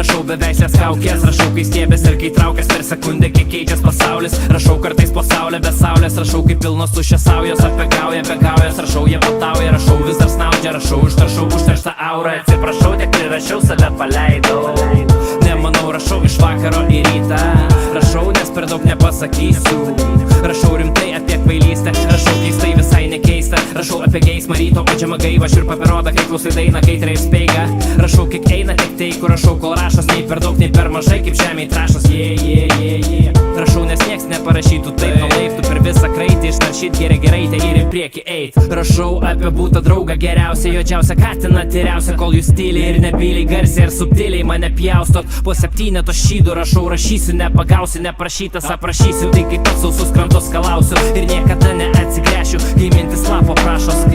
Rašau beveislės kaukės, rašau kai stiebės ir kai traukės per sekundę, kiek keičias pasaulis. Rašau kartais po saulę be saulės, rašau kaip pilnos tuščias saujos, apegauja, begaujas, rašau jie patauja, rašau vis dar snaudžia, rašau užterštą aurą. Atsiprašau, tiek prirašiau, save paleidau. Nemanau, rašau iš vakaro į rytą, rašau, nes per daug nepasakysiu. Rašau rimtai apie kvailystę, rašau keistai visai nekeista. Rašau apie geismą ryto, pačiamą gaivą, šiurpą parodą, kai klausai dainą, kai treis speiga. Rašau kiek eina, tiek teikų, rašau kol rašas, nei per daug, nei per mažai, kaip žemėj trašas. Rašau, nes nieks neparašytų taip, nuleiptų per visą kraitį, išnaršyt gerai, tai ir į priekį eit. Rašau apie būtą draugą geriausią, juodžiausią katiną tyriausią, kol jūs tyliai ir nebyliai, garsiai ir subtiliai mane pjaustot. Po 7 šydų rašau, rašysiu, nepagausiu, neprašytas aprašysiu, tai kaip pats sausus krantus kalausiu ir niekada neatsigręšiu, kai mintis lapo prašos.